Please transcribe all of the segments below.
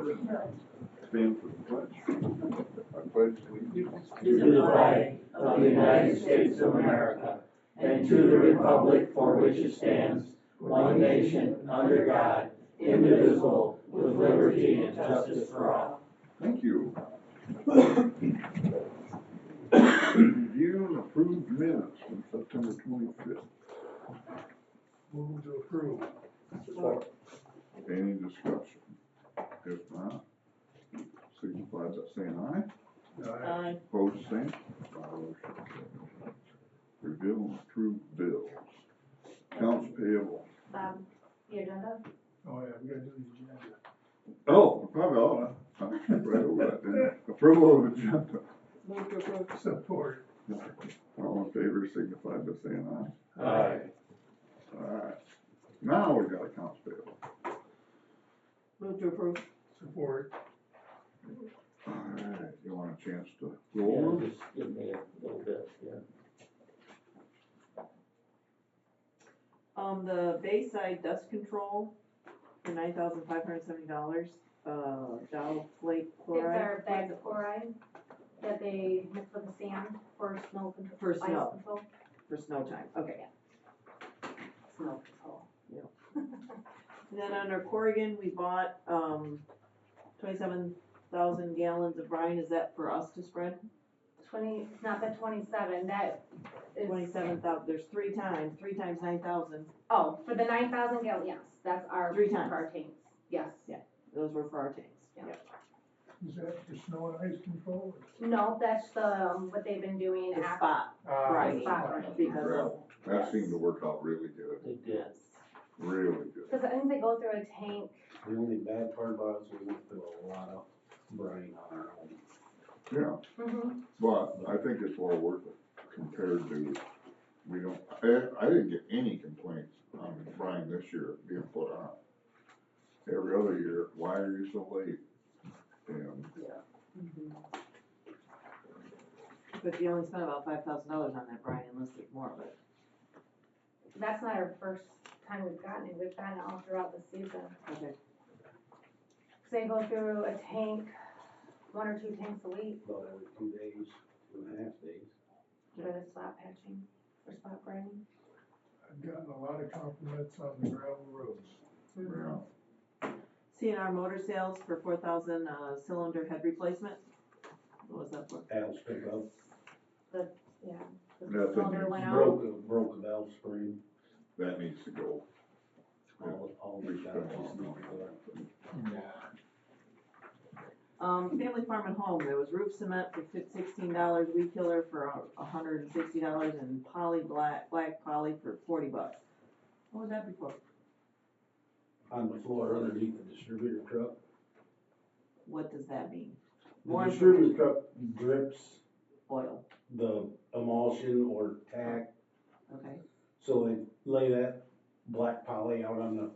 Stand for the pledge. I pledge allegiance to the flag of the United States of America and to the republic for which it stands, one nation, under God, indivisible, with liberty and justice for all. Thank you. Review and approved minutes from September 25th. Move to approve. Support. Any discussion? If not, signify by saying aye. Aye. Opposed, same. Motion carries. Review and approved bills. Accounts payable. The agenda? Oh, yeah, we gotta do the agenda. Oh, probably ought to. I skipped right over that, didn't I? Approval of agenda. Move to approve. Support. All in favor, signify by saying aye. Aye. Alright. Now we got accounts payable. Move to approve. Support. Alright, you want a chance to go over? Yeah, just give me a little bit, yeah. The Bayside Dust Control for $9,570, Dow Flake It's Chloride. our bags of chloride that they mix with the sand for snow control. For ice snow. control. For snow time, okay. Snow control. And then under Corrigan, we bought, 27,000 gallons of brine, is that for us to spread? It's not the 27, that is. 27,000, there's three times 9,000, Oh, for the 9,000 gallon, yes, that's our. Three times. For our tanks, yes. those were for our tanks. Yeah. Yep. Is that for snow and ice control? No, that's the, what they've been doing The after. spot, Right. Spot grinding. because of, That seemed to work out really good, It did. really good. Because I think they go through a tank. The only bad part about it is we put a lot of brine on our home. Yeah, Mm-hmm. but I think it's well worth it compared to, we don't, I didn't get any complaints on brine this year being put on. Every other year, why are you so late? And but you only spent about $5,000 on that brine unless there's more of it. That's not our first time we've gotten it, we've gotten it all throughout the season. Okay. So they go through a tank, 1 or 2 tanks a week About every 2 days, 2.5 days. for the spot patching, for spot grinding. I've gotten a lot of compliments on the gravel roads. yeah, CNR motor sales for 4,000, cylinder head replacement. What was that for? Paddle stick up, Yeah. The That's cylinder went out. broke a valve spring, that needs to go. all the guys just need to go. Family Farm and Home, there was roof cement for $16, weed killer for $160, and black poly for $40. What was that before? On the floor underneath the distributor truck. What does that mean? The More distributor truck drips Oil, the emulsion or tack, okay, so they lay that black poly out on the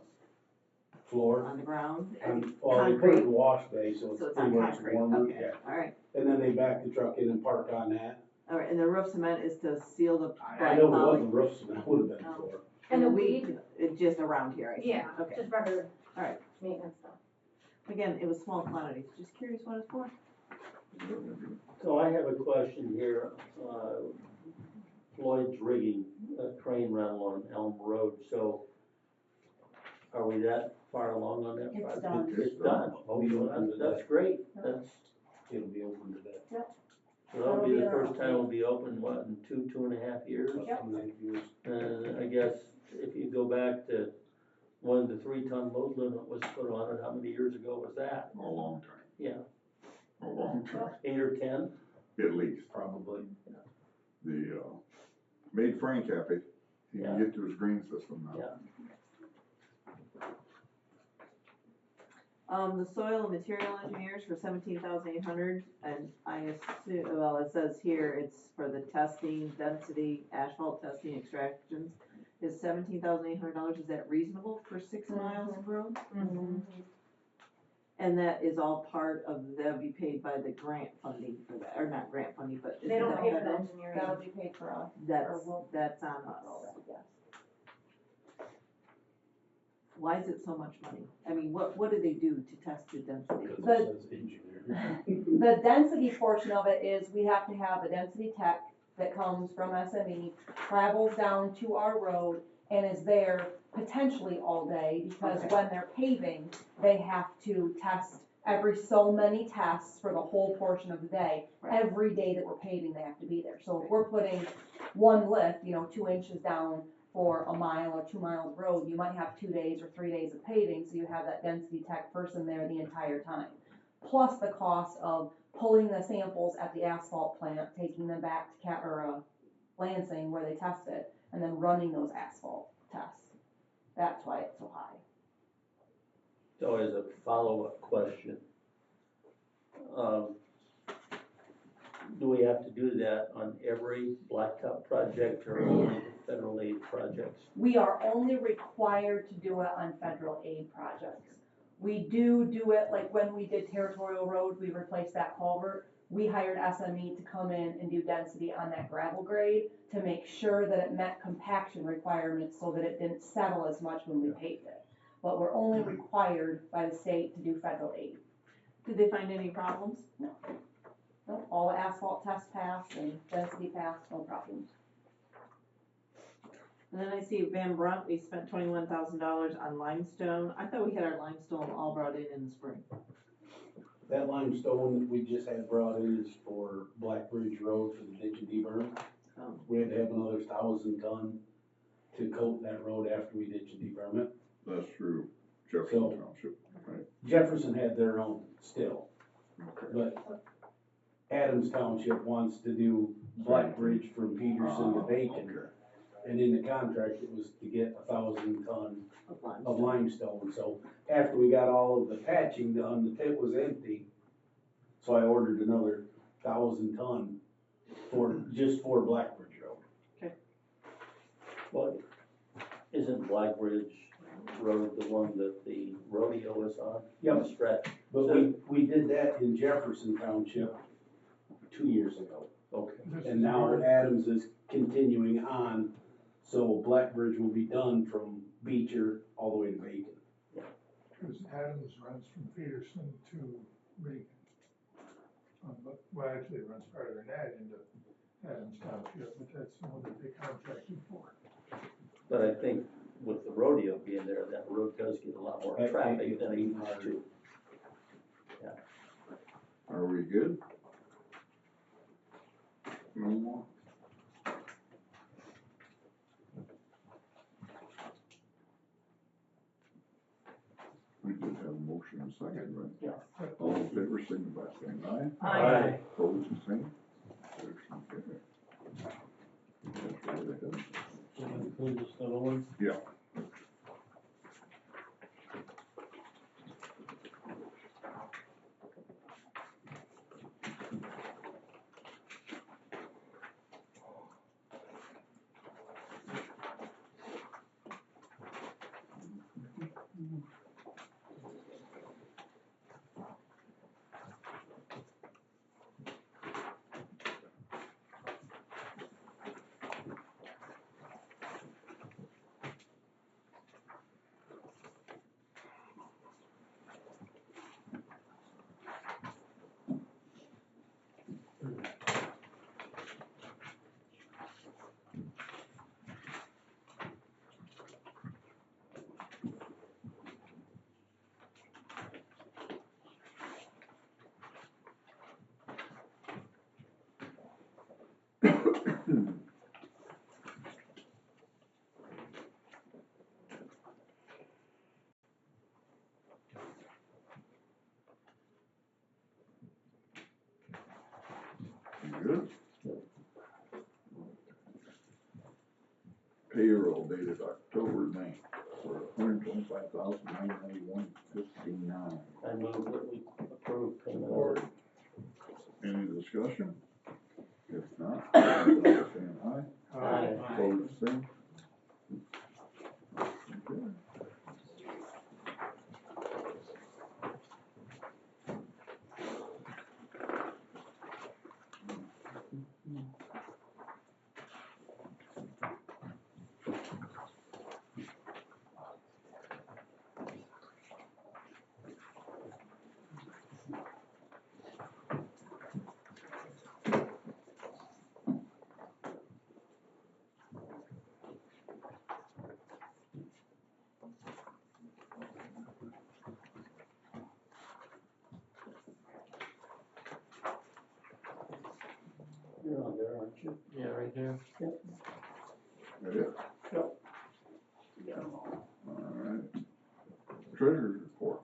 floor. on the ground? Well, they put it in Concrete? the wash bay, so So it's it's pretty on much concrete, warmer, okay, yeah. alright, And then they back the truck in and park on that. alright, and the roof cement is to seal the I black know it poly? wasn't roofs, and that would have been Oh. for. And the weed? It's just around here, I see. Yeah, Okay, just regular. Alright. Maintenance stuff. again, it was small quantities, just curious what it's for. So I have a question here, Floyd's rigging, train rental on Elm Road, so are we that far along on that It's project? done. It's done, oh, that's great, It'll be open to that. so that'll be the first time it'll be open, what, in 2.5 years? Something like this. And I guess if you go back to when the 3-ton load limit was put on it, how many years ago was that? A long time, Yeah, a long time, 8 or 10? at least. Probably. The, made Frank happy, he can Yeah. get to his green system now. Yeah. The soil and material engineers for 17,800, and I assume, well, it says here it's for the testing, density, asphalt testing, extractions. Is $17,800, is that reasonable for 6 miles of road? Mm-hmm. And that is all part of, that'll be paid by the grant funding for that, or not grant funding, but. They don't isn't pay that for the federal? engineering. That'll be paid for us. That's on us. Yes. why is it so much money? I mean, what do they do to test the density? Because it says engineer. The density portion of it is we have to have a density tech that comes from SME, travels down to our road and is there potentially all day, because Okay. when they're paving, they have to test every so many tests for the whole portion of the day. Right. Every day that we're paving, they have to be there. So if we're putting one lift, 2 inches down for a mile or 2 miles of road, you might have 2 days or 3 days of paving, so you have that density tech person there the entire time. Plus the cost of pulling the samples at the asphalt plant, taking them back to Lansing where they test it, and then running those asphalt tests. That's why it's so high. So as a follow-up question, do we have to do that on every blacktop project or only the federal aid projects? We are only required to do it on federal aid projects. We do it, like when we did Territorial Road, we replaced that culvert. We hired SME to come in and do density on that gravel grade to make sure that it met compaction requirements so that it didn't settle as much when we paved it. But we're only required by the state to do federal aid. Did they find any problems? No, all the asphalt tests passed and density passed, no problems. And then I see Van Brunt, we spent $21,000 on limestone. I thought we had our limestone all brought in the spring. That limestone that we just had brought in is for Black Bridge Road for the ditch and deburn. Oh. We had to have another 1,000 ton to coat that road after we ditch and deburn it. That's through Jefferson So- Township, right? Jefferson had their own still, but Adams Township wants to do Black Bridge from Peterson to Bacon. Okay. And in the contract, it was to get 1,000 ton Of limestone. of limestone. So after we got all of the patching done, the pit was empty. So I ordered another 1,000 ton just for Black Bridge Road. Well, isn't Black Ridge Road the one that the rodeo is on? Yep. The stretch? But we did that in Jefferson Township 2 years ago. Okay. This And is now where- Adams is continuing on, so Black Bridge will be done from Beecher all the way to Bacon. Because Adams runs from Peterson to Reagan. Well, actually, it runs farther than that into Adams Township, but that's the one that they contracted for. But I think with the rodeo being there, that road does get a lot more That- traffic than it used to. Are we good? No more? We did have a motion and a second, right? Yes. All in favor, signify by saying aye. Aye. Opposed, the same. Motion carried. That's right ahead. Include this other one? Yeah. You good? Payroll dated October 9th for $125,991.59. I move that we approve payment Or, order. any discussion? If not, all in favor, saying aye. Aye. Opposed, same. Motion carried. Yeah, right there. That it? Yep. Alright. Treasurer's report.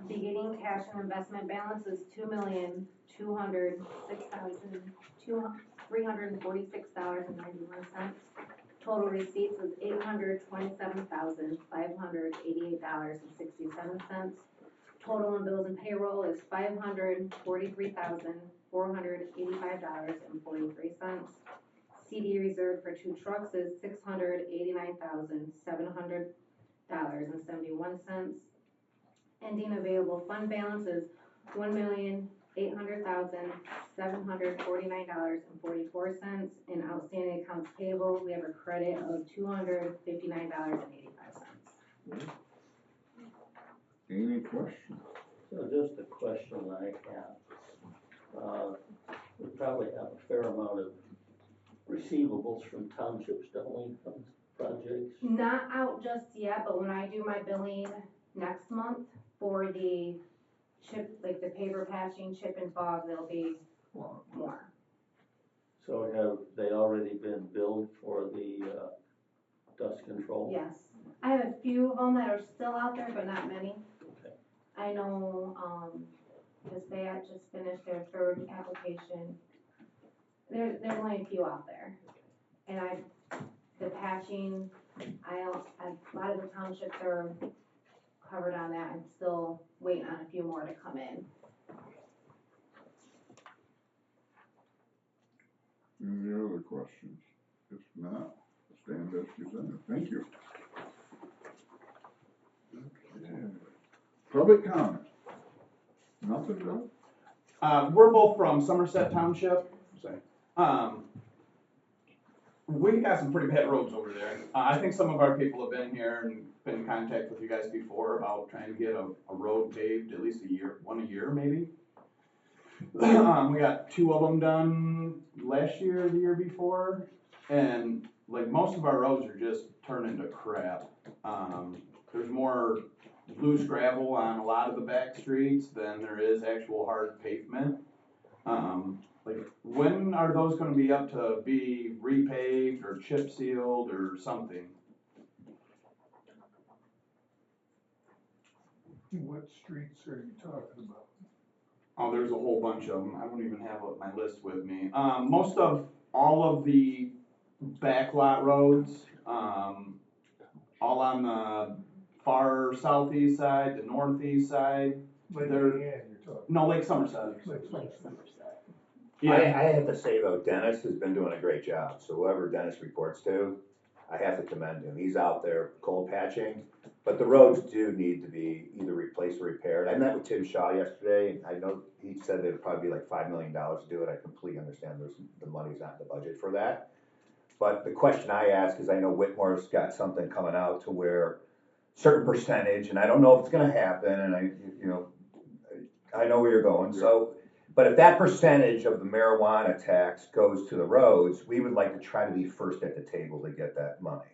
Beginning cash and investment balance is $2,206,346.91. Total receipts was $827,588.67. Total in bills and payroll is $543,485.43. CD reserve for 2 trucks is $689,700.71. Ending available fund balance is $1,800,749.44. And outstanding accounts payable, we have a credit of $259.85. Any questions? So just a question I have. We probably have a fair amount of receivables from townships, don't we, from projects? Not out just yet, but when I do my billing next month for the chip, like the paper patching, chip and fog, there'll be more. So have they already been billed for the dust control? Yes. I have a few of them that are still out there, but not many. Okay. I know, Passaic just finished their 3rd application. There's only a few out there. And the patching, a lot of the townships are covered on that. I'm still waiting on a few more to come in. Any other questions? If not, stand as presented. Thank you. Okay. Public comment. Nothing, Doug? We're both from Somerset Township. We got some pretty bad roads over there. I think some of our people have been here and been in contact with you guys before about trying to get a road paved at least one a year maybe. We got 2 of them done last year, the year before, and like most of our roads are just turning to crap. There's more loose gravel on a lot of the back streets than there is actual hard pavement. Like, when are those gonna be up to be repaved or chip sealed or something? What streets are you talking about? Oh, there's a whole bunch of them. I don't even have my list with me. Most of all of the backlot roads, all on the far southeast side, the northeast side. Lake They're- Ann, you're talking. No, Lake Somerset. Lake I have to say though, Dennis has been doing a great job, so whoever Dennis reports to, I have to commend him, he's out there cold patching, but the roads do need to be either replaced or repaired. I met with Tim Shaw yesterday, and I know he said it'd probably be like $5 million to do it, I completely understand the money's not in the budget for that. But the question I ask is, I know Whitmore's got something coming out to where certain percentage, and I don't know if it's gonna happen, and I know where you're going, so. But if that percentage of the marijuana tax goes to the roads, we would like to try to be first at the table to get that money.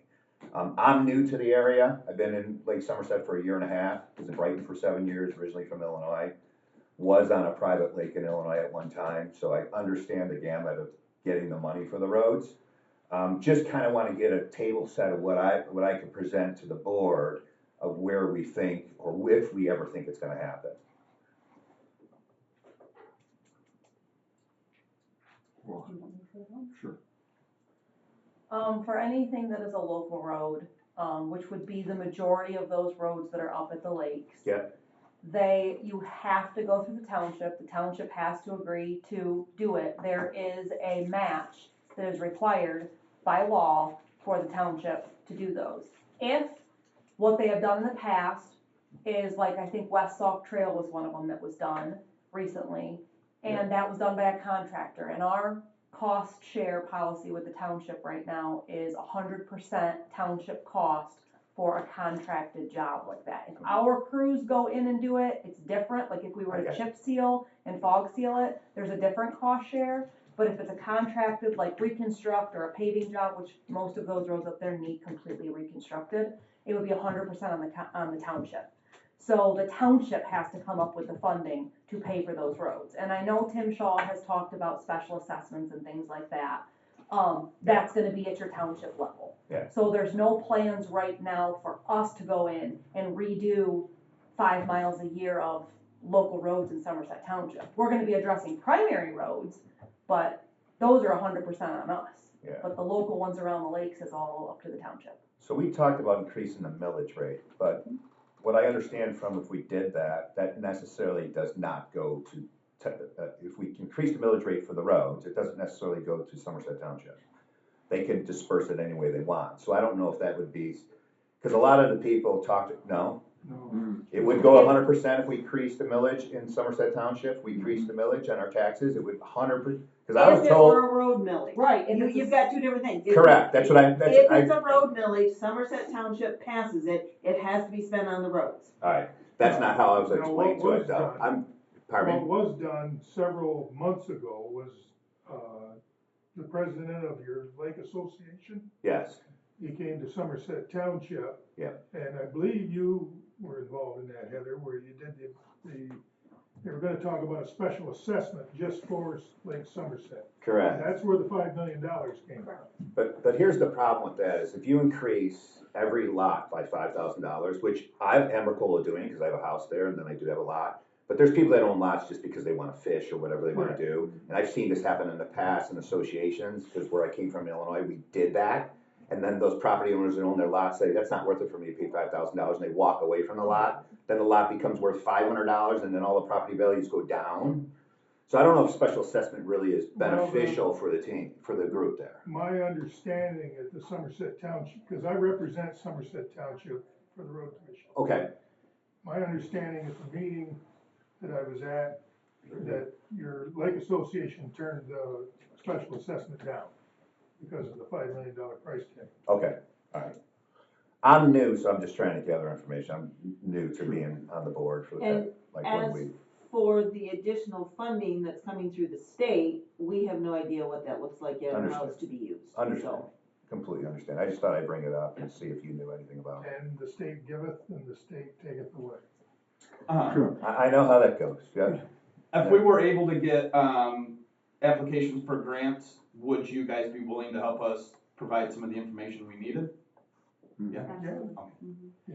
I'm new to the area. I've been in Lake Somerset for 1.5 years, was in Brighton for 7 years, originally from Illinois. Was on a private lake in Illinois at one time, so I understand the gamut of getting the money for the roads. Just kind of want to get a table set of what I could present to the board of where we think, or if we ever think it's gonna happen. Well, sure. For anything that is a local road, which would be the majority of those roads that are up at the lakes. Yep. You have to go through the township has to agree to do it. There is a match that is required by law for the township to do those. If what they have done in the past is, like, I think West Sauk Trail was one of them that was done recently, and that was done by a contractor, and our cost share policy with the township right now is 100% township cost for a contracted job like that. If our crews go in and do it, it's different, like if we were to chip seal and fog seal it, there's a different cost share. But if it's a contracted, like reconstruct or a paving job, which most of those roads up there need completely reconstructed, it would be 100% on the township. So the township has to come up with the funding to pay for those roads. And I know Tim Shaw has talked about special assessments and things like that. that's gonna be at your township level. Yeah. So there's no plans right now for us to go in and redo 5 miles a year of local roads in Somerset Township. We're gonna be addressing primary roads, but those are 100% on us. Yeah. But the local ones around the lakes is all up to the township. So we talked about increasing the millage rate, but what I understand from if we did that, that necessarily does not go to, if we increase the millage rate for the roads, it doesn't necessarily go to Somerset Township. They can disperse it any way they want. So I don't know if that would be, because a lot of the people talked, no? No. It would go 100% if we increased the millage in Somerset Township, if we increased the millage on our taxes, it would 100%, because I was If it told. were a road millage. Right, and You've got two different things. If- Correct, that's what If it's I, a road millage, Somerset Township passes it, it has to be spent on the roads. alright, that's not how I was Now, what explained to it was though. done- Pardon me? What was done several months ago was, the president of your lake association, Yes, he came to Somerset Township. Yeah. And I believe you were involved in that, Heather, where you did they were gonna talk about a special assessment just for Lake Somerset. correct. That's where the $5 million came from. But here's the problem with that, is if you increase every lot by $5,000, which I have Emmercola doing, because I have a house there, and then I do have a lot, but there's people that own lots just because they wanna fish or whatever they wanna Right. do, and I've seen this happen in the past in associations, because where I came from in Illinois, we did that, and then those property owners that own their lots say, that's not worth it for me to pay $5,000, and they walk away from the lot, then the lot becomes worth $500, and then all the property values go down. So I don't know if special assessment really is beneficial for the team, for the group there. My understanding at the Somerset Township, because I represent Somerset Township for the road commission. Okay, My understanding at the meeting that I was at, that your lake association turned the special assessment down because of the $5 million price tag. okay, alright. I'm new, so I'm just trying to gather information, I'm new to being on the board for And that, like one as week. for the additional funding that's coming through the state, we have no idea what that looks like yet or how it's to be used. Understand, So, completely understand, I just thought I'd bring it up and see if you knew anything about it. And the state giveth and the state taketh away. I know how that goes, yeah. If we were able to get, applications for grants, would you guys be willing to help us provide some of the information we needed? Yeah. Yeah.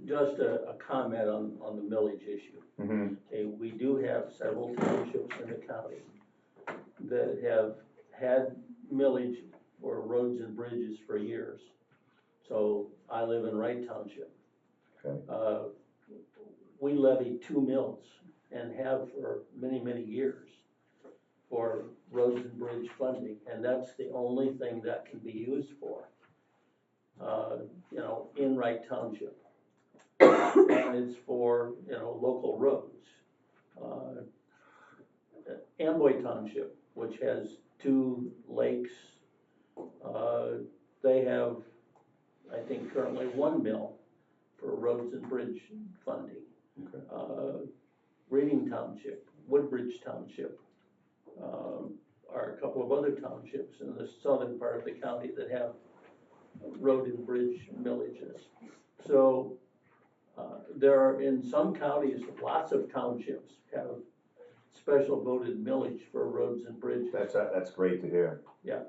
Just a comment on the millage issue. Mm-hmm. Okay, we do have several townships in the county that have had millage for roads and bridges for years. So I live in Wright Township. Okay. We levy 2 mills and have for many, many years for roads and bridge funding, and that's the only thing that can be used for, in Wright Township. And it's for, local roads. Amboy Township, which has 2 lakes, they have, I think, currently 1 mill for roads and bridge funding. Okay. Reading Township, Woodbridge Township, are a couple of other townships in the southern part of the county that have road and bridge millages. So there are, in some counties, lots of townships have special voted millage for roads and bridges. That's great to hear. Yeah.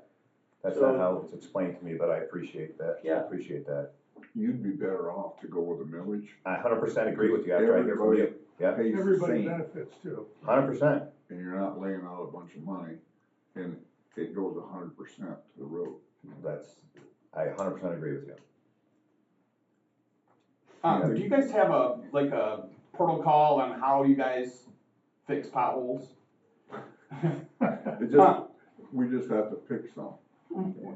That's So- not how it's explained to me, but I appreciate that. Yeah. Appreciate that. You'd be better off to go with a millage. I 100% agree with you after I hear from you. Yeah, Pays the Everybody same, benefits too. 100%. and you're not laying out a bunch of money, and it goes 100% to the road. I 100% agree with you. Do you guys have a protocol on how you guys fix potholes? We just have to pick some.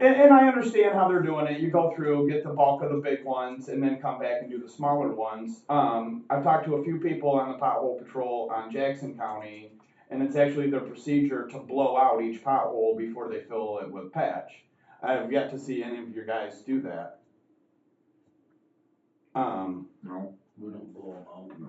And I understand how they're doing it. You go through, get the bulk of the big ones, and then come back and do the smaller ones. I've talked to a few people on the pothole patrol on Jackson County, and it's actually their procedure to blow out each pothole before they fill it with patch. I have yet to see any of your guys do that. No, We don't blow them out. no.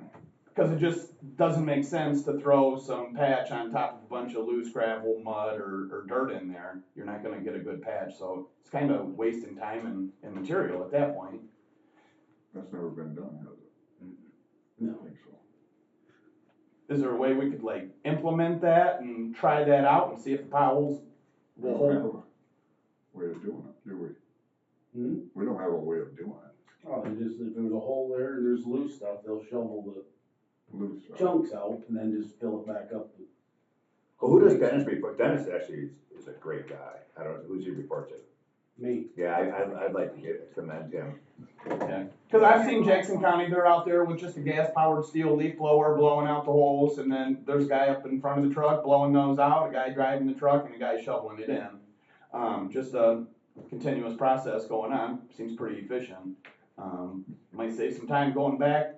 Because it just doesn't make sense to throw some patch on top of a bunch of loose gravel, mud, or dirt in there. You're not gonna get a good patch, so it's kind of wasting time and material at that point. That's never been done, has it? No. I don't think so. Is there a way we could implement that and try that out and see if the potholes We don't have a way of doing it, do we? We don't have a way of doing it. Oh, they just, if there's a hole there and there's loose stuff, they'll shovel the Loose stuff. chunks out and then just fill it back up. Well, who does Dennis report? Dennis actually is a great guy. I don't, who's he report to? Me. Yeah, I'd like to commend him. Yeah, cause I've seen Jackson County, they're out there with just a gas powered steel leaf blower blowing out the holes, and then there's a guy up in front of the truck blowing those out, a guy driving the truck, and a guy shoveling it in. Just a continuous process going on, seems pretty efficient. Might save some time going back,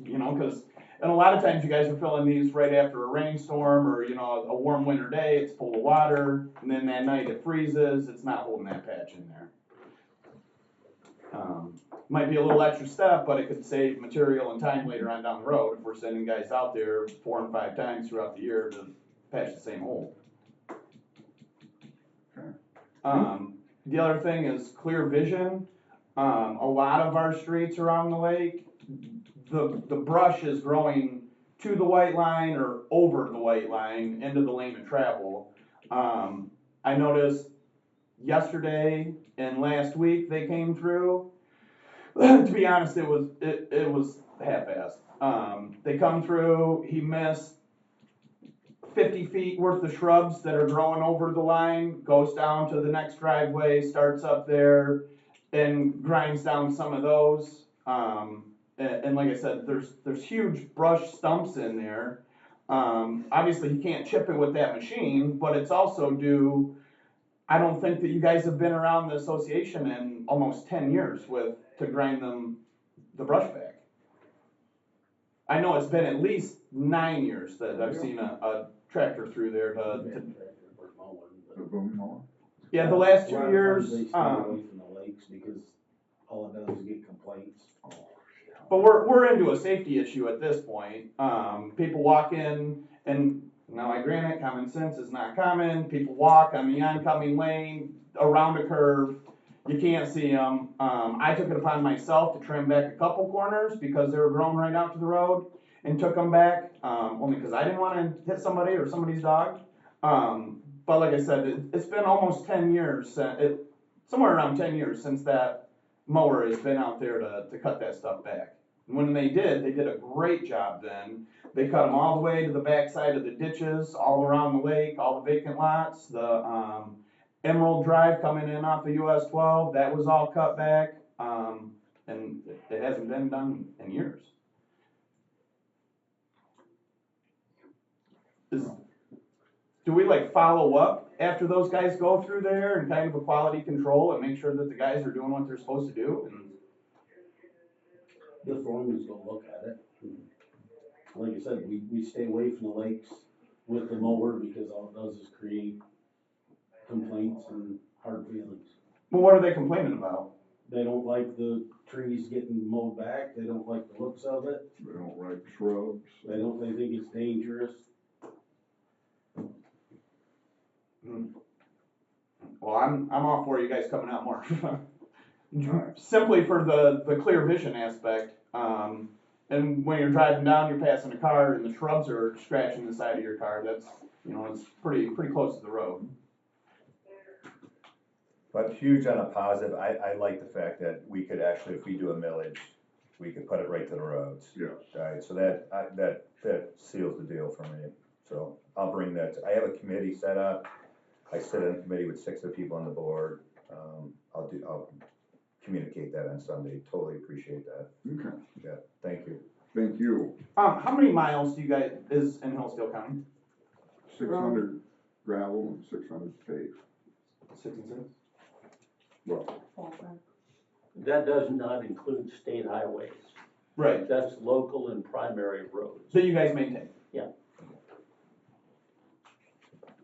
you know, cause, and a lot of times you guys are filling these right after a rainstorm or, you know, a warm winter day, it's full of water, and then that night it freezes, it's not holding that patch in there. Might be a little extra step, but it could save material and time later on down the road if we're sending guys out there 4 and 5 times throughout the year to patch the same hole. The other thing is clear vision. A lot of our streets around the lake, the brush is growing to the white line or over the white line into the lane of travel. I noticed yesterday and last week they came through. To be honest, it was half-assed. They come through, he missed 50 feet worth of shrubs that are growing over the line, goes down to the next driveway, starts up there, and grinds down some of those. And like I said, there's huge brush stumps in there. Obviously, you can't chip it with that machine, but it's also due. I don't think that you guys have been around the association in almost 10 years to grind the brush back. I know it's been at least 9 years that I've seen a tractor through there The boom mower? yeah, the last A lot 2 of years, times they stay away from the lakes because all it does is get complaints. but we're into a safety issue at this point. People walk in, and now I grant it, common sense is not common. People walk on the oncoming lane around a curve. You can't see them. I took it upon myself to trim back a couple corners because they were growing right out to the road, and took them back only because I didn't want to hit somebody or somebody's dog. But like I said, it's been almost 10 years, somewhere around 10 years since that mower has been out there to cut that stuff back. And when they did a great job then. They cut them all the way to the backside of the ditches, all around the lake, all the vacant lots, the Emerald Drive coming in off of US 12, that was all cut back, and it hasn't been done in years. Do we like follow up after those guys go through there and kind of a quality control and make sure that the guys are doing what they're supposed to do? And The foreman's gonna look at it. Like I said, we stay away from the lakes with the mower because all it does is create complaints and hard feelings. well, what are they complaining about? They don't like the trees getting mowed back, they don't like the looks of it, They don't like shrubs. they think it's dangerous. Well, I'm all for you guys coming out more. Simply for the clear vision aspect. And when you're driving down, you're passing a car and the shrubs are scratching the side of your car. That's, you know, it's pretty close to the road. But huge on a positive, I like the fact that we could actually, if we do a millage, we could put it right to the roads. Yes. Right, so that seals the deal for me. So I'll bring that, I have a committee set up. I sit on a committee with 6 other people on the board. I'll communicate that on Sunday. Totally appreciate that. Okay, Yeah, thank you. thank you. How many miles do you guys, is in Hillsdale County? 600 gravel and 600 paved. 6 and 6? Well, That does not include state highways. Right, That's local and primary roads. that you guys maintain.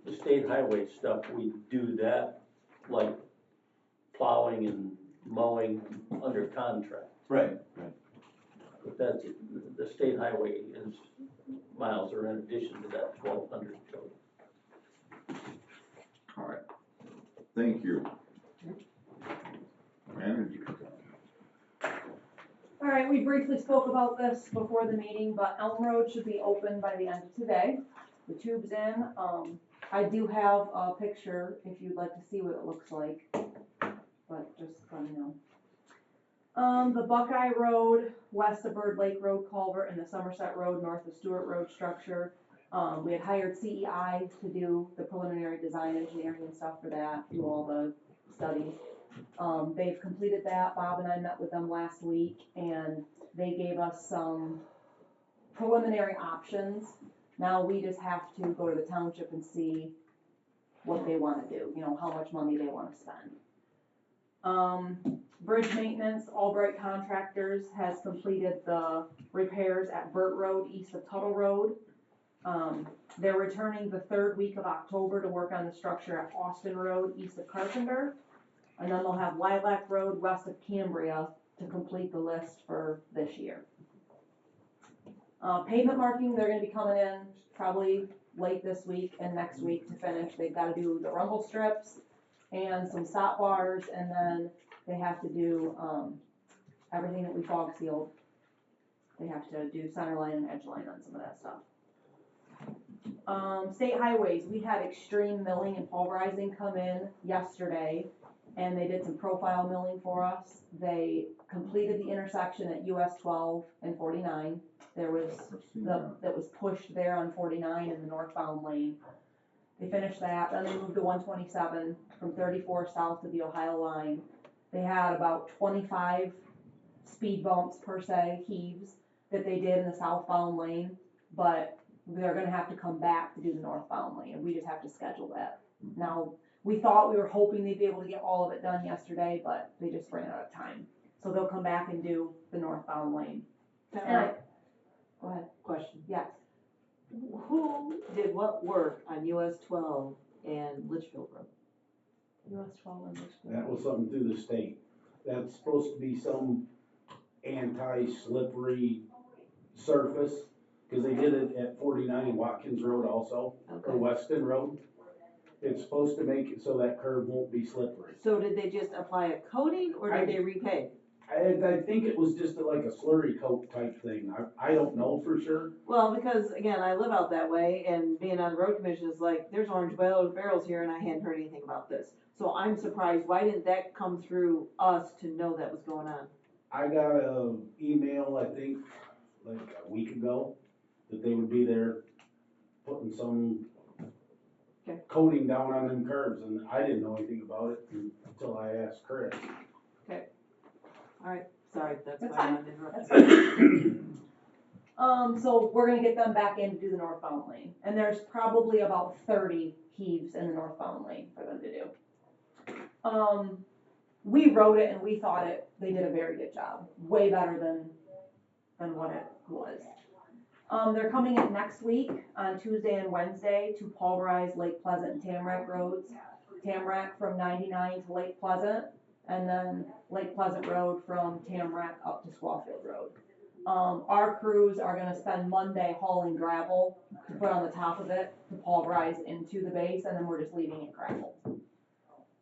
The state highway stuff, we do that like plowing and mowing under contract. Right. But that's, the state highway is, miles are in addition to that 1,200. all right. Thank you. Manager. All right, we briefly spoke about this before the meeting, but Elm Road should be open by the end of today. The tube's in, I do have a picture if you'd like to see what it looks like, but just let me know. The Buckeye Road, west of Bird Lake Road culvert, and the Somerset Road, north of Stewart Road structure. We had hired CEI to do the preliminary design engineering and stuff for that, do all the studies. They've completed that. Bob and I met with them last week, and they gave us some preliminary options. Now we just have to go to the township and see what they wanna do, you know, how much money they wanna spend. Bridge maintenance, Albright Contractors has completed the repairs at Burt Road, east of Tuttle Road. They're returning the third week of October to work on the structure at Austin Road, east of Carpenter. And then they'll have Lilac Road, west of Cambria, to complete the list for this year. Pavement marking, they're gonna be coming in probably late this week and next week to finish. They've gotta do the rumble strips and some stop bars, and then they have to do, everything that we fog sealed. They have to do center line and edge line on some of that stuff. State highways, we had Extreme Milling and Pulverizing come in yesterday, and they did some profile milling for us. They completed the intersection at US 12 and 49. There was, that was pushed there on 49 in the northbound lane. They finished that, then they moved to 127 from 34 south to the Ohio line. They had about 25 speed bumps per se, heaves, that they did in the southbound lane, but they're gonna have to come back to do the northbound lane, and we just have to schedule that. Now, we thought, we were hoping they'd be able to get all of it done yesterday, but they just ran out of time. So they'll come back and do the northbound lane. And go ahead. Question. Yes. Who did what work on US 12 and Litchfield Road? US 12 and Litchfield. That was something through the state. That's supposed to be some anti-slippery surface, cause they did it at 49 Watkins Road also, or Weston Road. It's supposed to make it so that curb won't be slippery. So did they just apply a coating or did they repave? I think it was just like a slurry coat type thing. I don't know for sure. Well, because again, I live out that way and being on the road commission is like, there's orange barrels here and I hadn't heard anything about this. So I'm surprised, why didn't that come through us to know that was going on? I got an email, I think, like a week ago, that they would be there putting some coating down on them curbs, and I didn't know anything about it until I asked Chris. Alright, sorry, that's That's why I fine. wanted to interrupt. That's fine. So we're gonna get them back in to do the northbound lane, and there's probably about 30 heaves in the northbound lane for them to do. We wrote it and we thought they did a very good job, way better than what it was. They're coming in next week on Tuesday and Wednesday to pulverize Lake Pleasant and Tamarack roads. Tamarack from 99 to Lake Pleasant, and then Lake Pleasant Road from Tamarack up to Squawfield Road. Our crews are gonna spend Monday hauling gravel to put on the top of it to pulverize into the base, and then we're just leaving it gravel.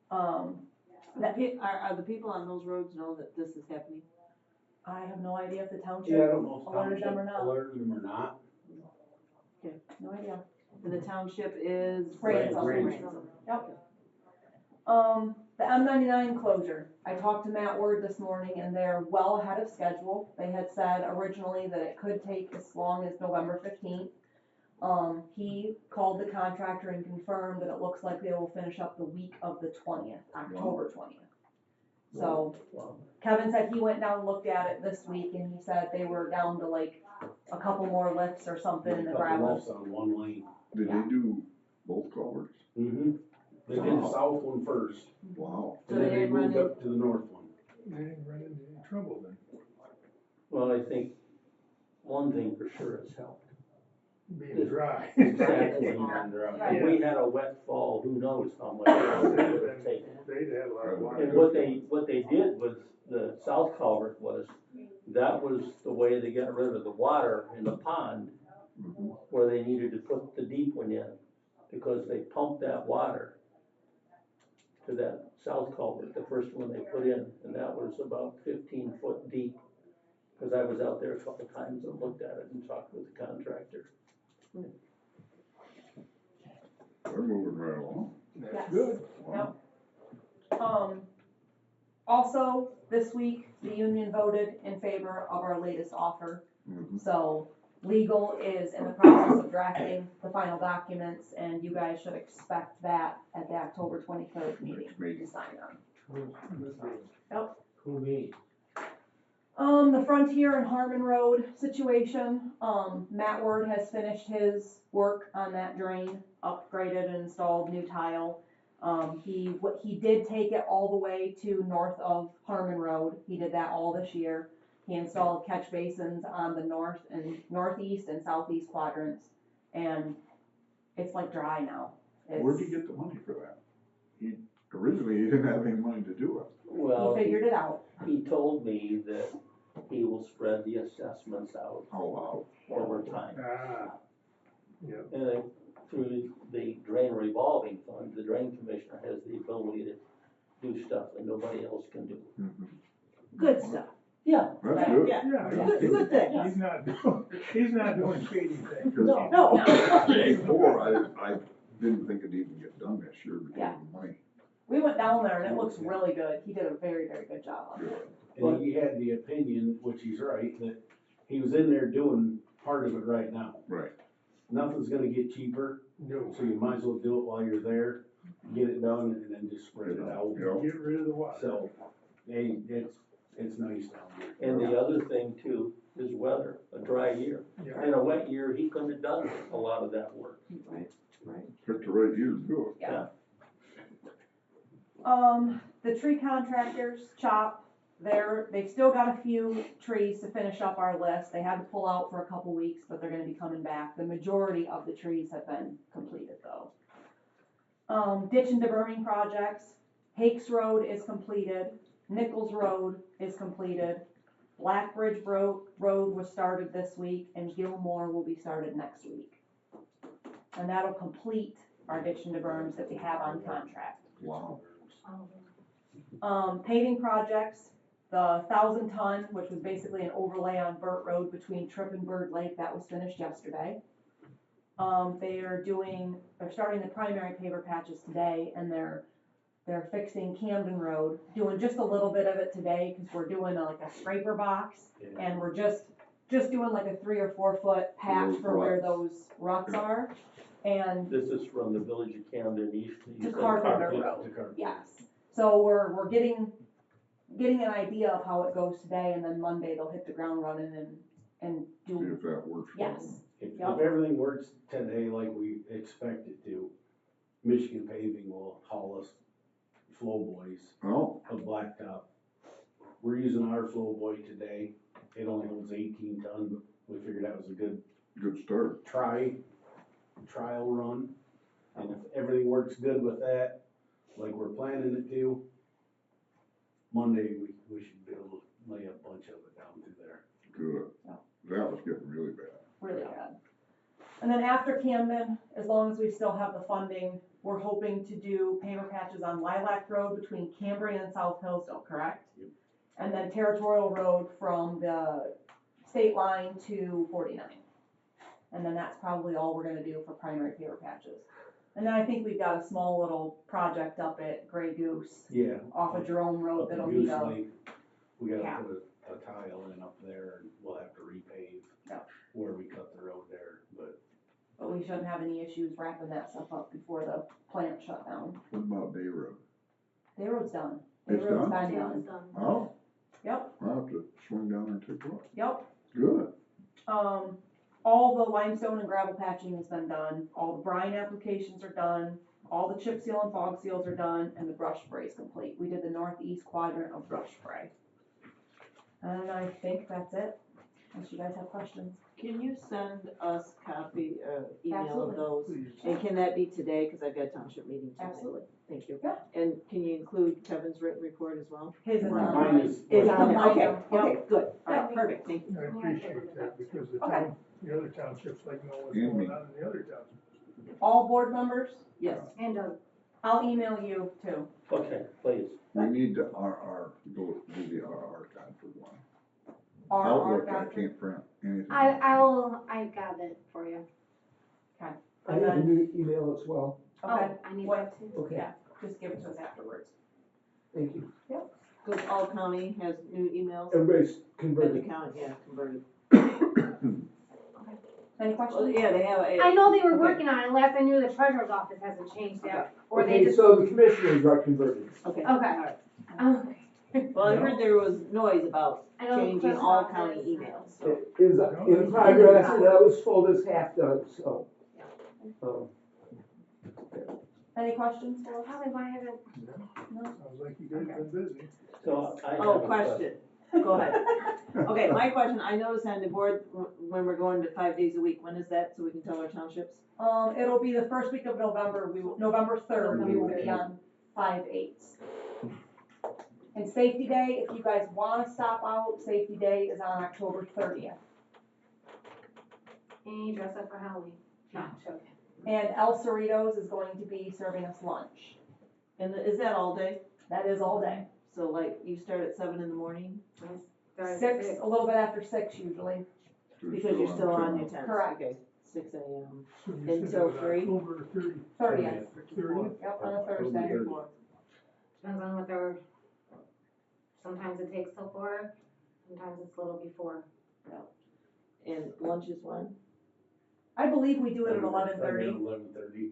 Are the people on those roads know that this is happening? I have no idea if the Yeah, I township don't know if alerted them or township not. alerted them or not. No idea. And the township is? Ransom. Yep. The M99 closure, I talked to Matt Word this morning and they're well ahead of schedule. They had said originally that it could take as long as November 15th. He called the contractor and confirmed that it looks like they will finish up the week of the 20th, October 20th. So Kevin said he went down and looked at it this week and he said they were down to like a couple more lifts or something in the A couple gravel. lifts on one lane. Did they do both culverts? Mm-hmm. They did the south one first, Wow. So and then they they didn't run moved in- up to the north one. They didn't run into any trouble then, Well, I think one thing for sure has helped. being dry. Exactly. Right. If we had a wet fall, who knows how much it would have taken. They'd had a lot of water. And what they did with the south culvert was, that was the way they got rid of the water in the pond where they needed to put the deep one in, because they pumped that water to that south culvert, the first one they put in, and that was about 15 foot deep. Cause I was out there a couple times and looked at it and talked with the contractor. They're moving right along. That's Yes. good. Wow. Also, this week, the union voted in favor of our latest offer. Mhm. So legal is in the process of drafting the final documents, and you guys should expect that at the October 23rd meeting Next meeting. to sign on. Who me? The Frontier and Harmon Road situation, Matt Word has finished his work on that drain, upgraded and installed new tile. He did take it all the way to north of Harmon Road, he did that all this year. He installed catch basins on the north and northeast and southeast quadrants, and it's like dry now. Where'd you get the money for that? Originally, you didn't have any money to do it. Well, He figured it out. he told me that he will spread the assessments out Oh, wow. over time. Ah, yeah. And then through the drain revolving fund, the drain commissioner has the ability to do stuff that nobody else can do. Mhm. Good stuff. Yeah. That's good. Yeah, Yeah, good thing. he's not doing shady things. Because No. before, I didn't think it'd even get done this year because Yeah. of the money. We went down there and it looks really good. He did a very, very good job on it. Good. And he had the opinion, which he's right, that he was in there doing part of it right now. Right. Nothing's gonna get cheaper, No, so you might as well do it while you're there, get it done, and then just spread it out. Yeah. get rid of the water. So, hey, it's nice down there. And the other thing too is weather, a dry year. Yeah. In a wet year, he couldn't have done a lot of that work. Right. Picked the right year to do it. Yeah. The tree contractors, CHOP, they've still got a few trees to finish up our list. They had to pull out for a couple weeks, but they're gonna be coming back. The majority of the trees have been completed though. Ditch and deburring projects, Hakes Road is completed, Nichols Road is completed, Black Bridge Road was started this week, and Gilmore will be started next week. And that'll complete our ditch and deburns that we have on contract. Wow. Paving projects, the 1,000-ton, which was basically an overlay on Burt Road between Tripp and Bird Lake, that was finished yesterday. They're starting the primary paver patches today, and they're fixing Camden Road, doing just a little bit of it today, because we're doing like a scraper box, and we're just doing like a 3 or 4 foot patch Those for where ruts. those ruts are, and This is from the village of Camden East. to Carpenter Road. Yes, so we're getting an idea of how it goes today, and then Monday they'll hit the ground running and See do, if that works. for yes. them. If Yep. everything works today like we expect it to, Michigan Paving will haul us flow boys Oh, of blacktop. We're using our flow boy today, it only holds 18 ton, but we figured that was a good good start. trial run. And if everything works good with that, like we're planning it to, Monday, we should be able to lay a bunch of it down through there. Good. Yeah. That was getting really bad. really good. And then after Camden, as long as we still have the funding, we're hoping to do paver patches on Lilac Road between Cambrian and South Hillsdale, correct? Yep. And then Territorial Road from the state line to 49. And then that's probably all we're gonna do for primary paver patches. And then I think we've got a small little project up at Grey Goose Yeah. off of Jerome Road Up in that'll need Goose a, Lake, we gotta cap. put a tile in up there, and we'll have to repave Yeah. where we cut the road there, but but we shouldn't have any issues wrapping that stuff up before the plant shut down. What about Day Road? Day Road's done. Day It's Road's done? been done. Oh, Yep, I'll have to swing down there and take a look. yep. Good. All the limestone and gravel patching has been done, all the brine applications are done, all the chip seal and fog seals are done, and the brush spray is complete. We did the northeast quadrant of brush spray. And I think that's it, unless you guys have questions. Can you send us copy, email Absolutely. of those? Please. And can that be today, cause I've got township meeting today? Absolutely. Thank you. Yeah. And can you include Kevin's written report as well? His is on. mine is. Is on there, Mine okay, is, yep. okay, good, Yeah. alright, perfect, thank you. I appreciate that, because the Okay. town, the other townships like know what's And me. going on in the other towns. All board members, Yes, And I'll email you too. Okay, please. We need to go do the RR guide for one. Our Outlook, I guy. can't print anything. I got it for you. And I have a then, new email as well. Okay, Oh, I need What- that too. Okay, yeah, just give it to us afterwards. thank you. Because all county has new emails, Everybody's and the converted. county, yeah, converted. Any Well, questions? yeah, they have a. I know they were Okay. working on it, last I knew the treasurer's office hasn't changed yet, or they Okay, just, so the commissioners are converted. Okay. Okay. All right. okay. Well, I heard there was noise about I know the changing clerk's all office, county emails, so. It is in progress, and that was full as half done, so. Any questions for us? Probably why I haven't, Sounds like you guys been busy. So I have Oh, a question, go ahead. Okay, my question, I noticed on the board, when we're going to 5 days a week, when is that, so we can tell our townships? It'll be the first week of November, November 3rd, we will be on 5/8. And Safety Day, if you guys wanna stop out, Safety Day is on October 30th. and you dress up for Halloween. No, I'm joking. And El Cerritos is going to be serving us lunch. And is that all day? That is all day. So like, you start at 7 in the morning, Start at 6, six. a little bit after 6 usually. because you're still on your town. tent? Correct. Okay, 6 AM. So you said Until it was 3? October 30th. 30th, 30th? yep, on a Thursday. Depends on what they're, sometimes it takes till 4, sometimes it's a little before. And lunch is when? I believe we do it at 11:30. 11:30.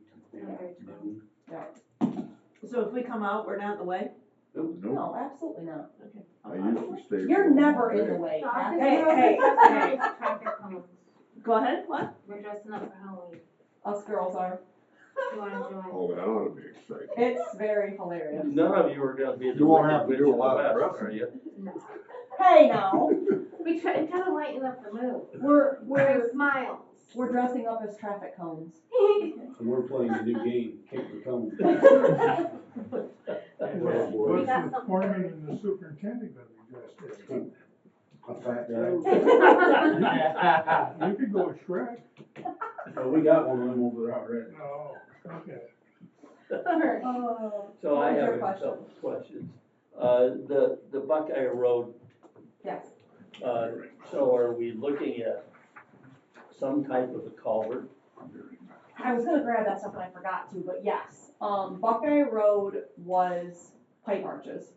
So if we come out, we're not in the way? Nope. No, absolutely not. Okay. I used to stay. You're for a never long in the day. way. Office Hey, girls hey, are dressing hey. up as traffic cones. Go ahead, what? We're dressing up for Halloween. Us girls are. You wanna join? Oh, that ought to be exciting. It's very hilarious. None of you are gonna be the You won't wicked have to witch do a of the lot of west, dressing. are you? No. Hey now, We try to lighten up the mood. we're Wearing smiles. we're dressing up as traffic cones. And we're playing a new game, kick the cone. What's We got the something foreman and the superintendent gonna be dressed as? A fat guy. You could go with Shrek. Well, we got one of them over there already. Oh, okay. Oh, So what I was have your a question? couple questions. The Buckeye Road, Yes. so are we looking at some type of a culvert? I was gonna grab that stuff and I forgot to, but yes. Buckeye Road was pipe arches.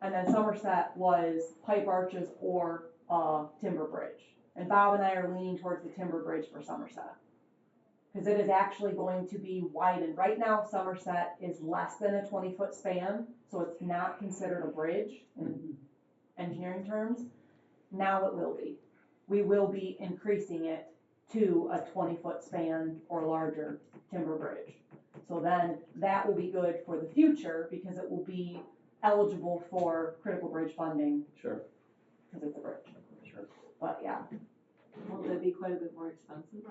And then Somerset was pipe arches or timber bridge. And Bob and I are leaning towards the timber bridge for Somerset. Cause it is actually going to be widened. Right now, Somerset is less than a 20-foot span, so it's not considered a bridge in engineering terms. Now it will be. We will be increasing it to a 20-foot span or larger timber bridge. So then that will be good for the future because it will be eligible for critical bridge funding Sure. because it's a bridge. Sure. But yeah, Won't that be quite a bit more expensive?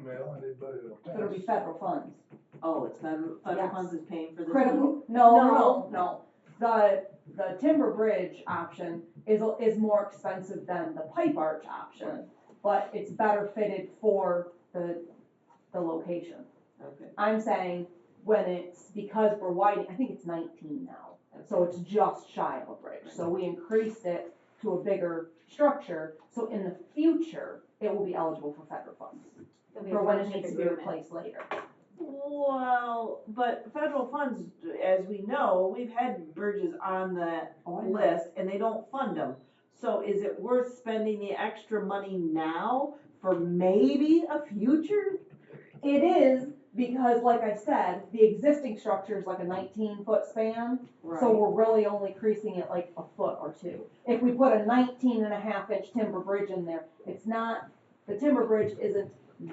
Well, but it'll pass. it'll be federal funds. Oh, it's federal Yes. funds is paying for this? Critical, no. The timber bridge option is more expensive than the pipe arch option, but it's better fitted for the location. Okay. I'm saying when it's, because we're widening, I think it's 19 now, so it's just shy of a bridge. So we increased it to a bigger structure, so in the future, it will be eligible for federal funds, It'll be for a when it township needs to be agreement. replaced later. Well, but federal funds, as we know, we've had bridges on that Oh, I know. list and they don't fund them. So is it worth spending the extra money now for maybe a future? It is, because like I said, the existing structure is like a 19-foot span, so we're really only increasing it like a foot or two. If we put a 19.5-inch timber bridge in there, it's not, the timber bridge isn't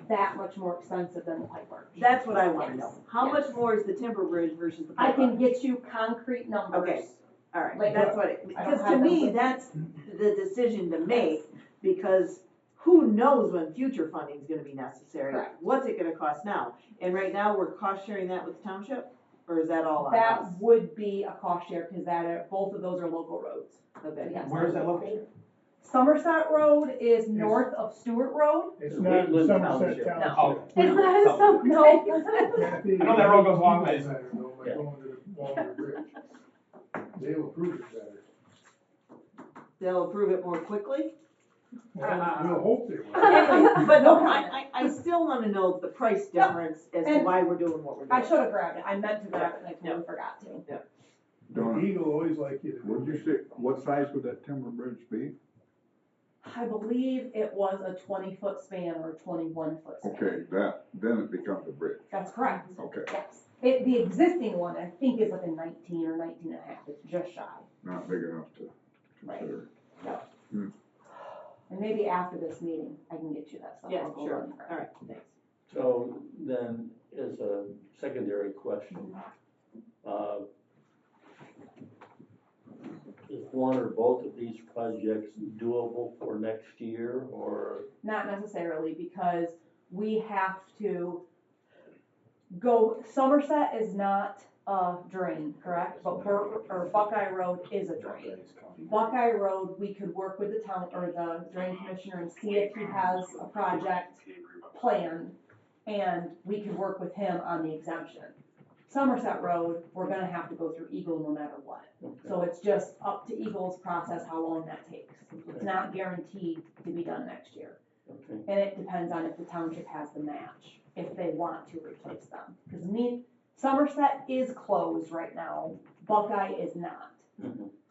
that much more expensive than the pipe arch. That's what I wanna know. How Yes. much more is the timber bridge versus the I pipe can arch? get you concrete numbers. Okay. Alright, Like, that's what it, I don't because to have them me, with- that's the decision to make, because who knows when future funding is gonna be necessary? Correct. What's it gonna cost now? And right now, we're cost sharing that with the township, or is that all on That us? would be a cost share, because both of those are local roads. Okay. Yes. Where is that located? Somerset Road is north of Stewart Road. It's not in Wheatland Somerset Township. Township. It's not so No. Kathy, I know that road goes a long ways. better though, by Yeah. going to the Walker Bridge. They'll approve it better. They'll approve it more quickly? We'll hope they will. Anyway, but no, I still wanna know the price difference as to And why we're doing what we're doing. I should have grabbed it, I meant to grab it and I totally forgot to. The Eagle always like you to. What'd you say, what size would that timber bridge be? I believe it was a 20-foot span or a 21-foot span. Okay, then it becomes a bridge, That's correct, okay, yes. The existing one, I think, is like a 19 or 19 and a half, it's just shy. not big enough to consider. And maybe after this meeting, I can get you that stuff. Yeah, I'll go sure, run and grab it. alright, thanks. So then, as a secondary question, is one or both of these projects doable for next year, or? Not necessarily, because we have to go, Somerset is not a drain, correct? But Buckeye Road is a drain. Buckeye Road, we could work with the town, or the drain commissioner and see if he has a project planned, and we could work with him on the exemption. Somerset Road, we're gonna have to go through Eagle no matter what. So it's just up to Eagle's process how long that takes. It's not guaranteed to be done next year. Okay. And it depends on if the township has the match, if they want to replace them. Because Somerset is closed right now, Buckeye is not.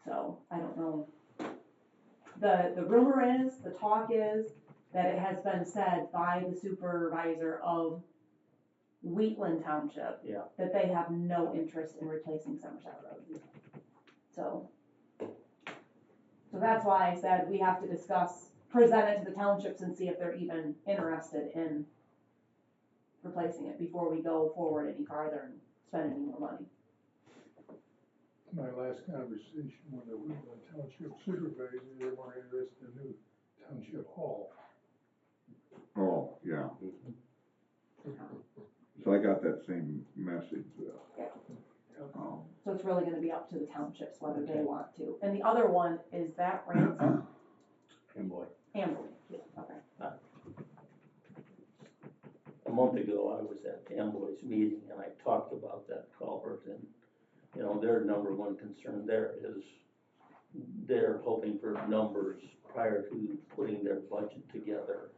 So, I don't know. The rumor is, the talk is, that it has been said by the supervisor of Wheatland Township, that they have no interest in replacing Somerset Road. So that's why I said we have to discuss, present it to the townships and see if they're even interested in replacing it before we go forward any farther and spend any more money. My last conversation with the Woodland Township Supervisor, they're more interested in new township hall. Oh, yeah. So I got that same message, So it's really gonna be up to the townships whether they want to. And the other one is that Ransom? Amboy. Amboy, okay. A month ago, I was at Amboy's meeting and I talked about that culvert, and, you know, their number one concern there is they're hoping for numbers prior to putting their budget together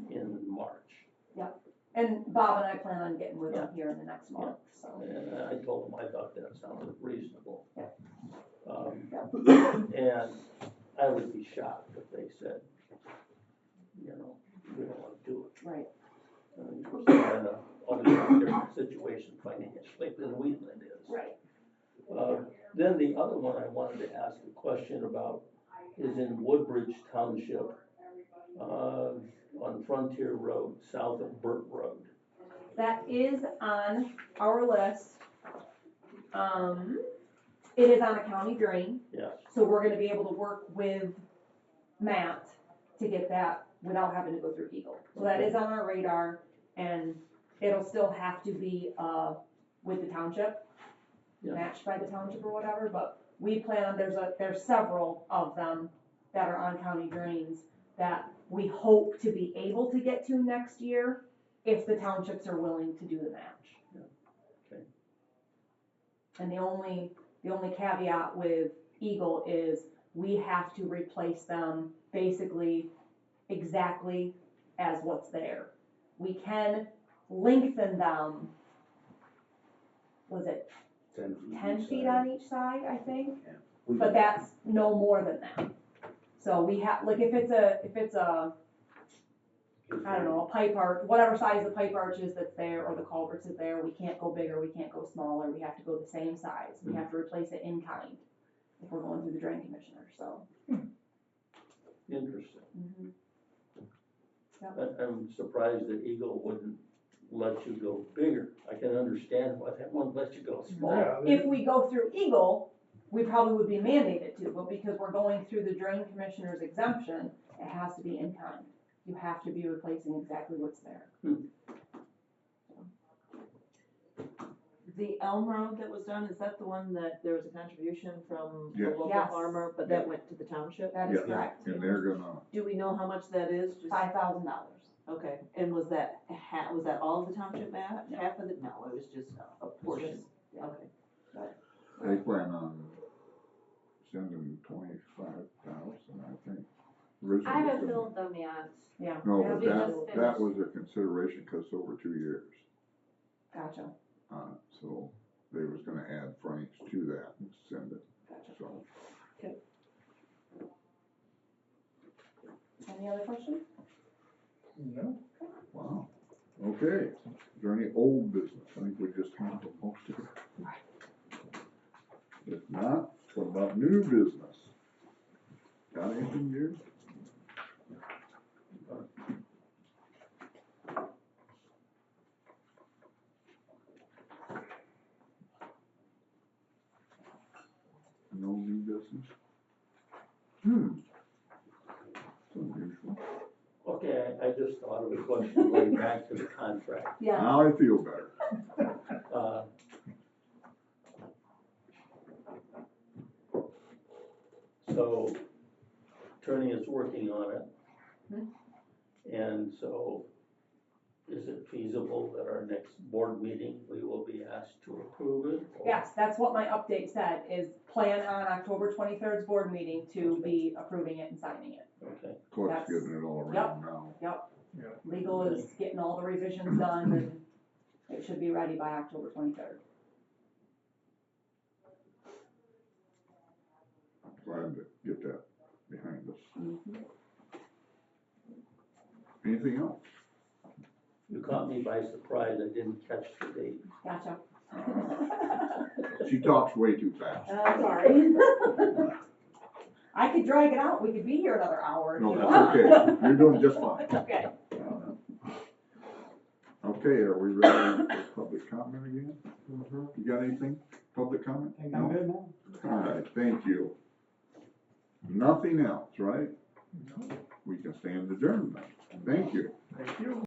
in March. Yep, and Bob and I plan on getting with them here in the next month, so. And I told them I thought that sounded reasonable. Yeah. And I would be shocked if they said, you know, we don't want to do it. Right. They're in a altogether different situation financially than Wheatland is. Right. Then the other one I wanted to ask a question about is in Woodbridge Township, on Frontier Road, south of Burt Road. That is on our list. It is on a county drain. Yes. So we're gonna be able to work with Matt to get that without having to go through Eagle. So that is on our radar, and it'll still have to be, with the township, matched by the township or whatever, but we plan on, there's several of them that are on county drains that we hope to be able to get to next year if the townships are willing to do the match. Okay. And the only caveat with Eagle is we have to replace them basically exactly as what's there. We can lengthen them, was it 10 feet on each side, I think? But that's no more than that. So we have, like, if it's a, I don't know, a pipe arch, whatever size the pipe arch is that's there, or the culverts is there, we can't go bigger, we can't go smaller, we have to go the same size. We have to replace it in kind if we're going through the drain commissioner, so. Interesting. Mm-hmm. Yep. I'm surprised that Eagle wouldn't let you go bigger. I can understand why they won't let you go smaller. If we go through Eagle, we probably would be mandated to, but because we're going through the drain commissioner's exemption, it has to be in kind. You have to be replacing exactly what's there. The Elm Road that was done, is that the one that there was a contribution from the Yes. local Yes. farmer, but that went to the township? That is Yeah. correct. And they're gonna, Do we know how much that is? Just- $5,000. Okay, and was that was that all of the township match? Half of it? No, it was just a portion. Yeah. Okay. they plan on sending 25,000, I think. originally I haven't was gonna- filled them yet. Yeah. No, yeah, but we that, just that finished. was a consideration, cause it's over 2 years Gotcha, on it, so they was gonna add Frank's to that and send it, gotcha. so. Any other questions? No? Wow, okay, is there any old business? I think we just handled most of it. If not, what about new business? Got anything here? No new business? It's unusual. Okay, I just thought of a question going back to the contract. Yeah, Now I feel better. Uh, So, attorney is working on it. And so, is it feasible that our next board meeting, we will be asked to approve it? or- yes, that's what my update said, is plan on October 23rd's board meeting to be approving it and signing it. Okay, Court's That's- getting it all yep. around now. Legal is getting all the revisions done, and it should be ready by October 23rd. Glad to get that behind us. Mhm. Anything else? you caught me by surprise, I didn't catch the date. Gotcha. She talks way too fast. Sorry. I could drag it out, we could be here another hour if No, you that's want. okay. You're doing just fine. Okay. Okay, are we ready for public comment again? You got anything, public comment? I think I'm good now. All right, thank you. Nothing else, right? We can stand adjourned then. Thank you. Thank you.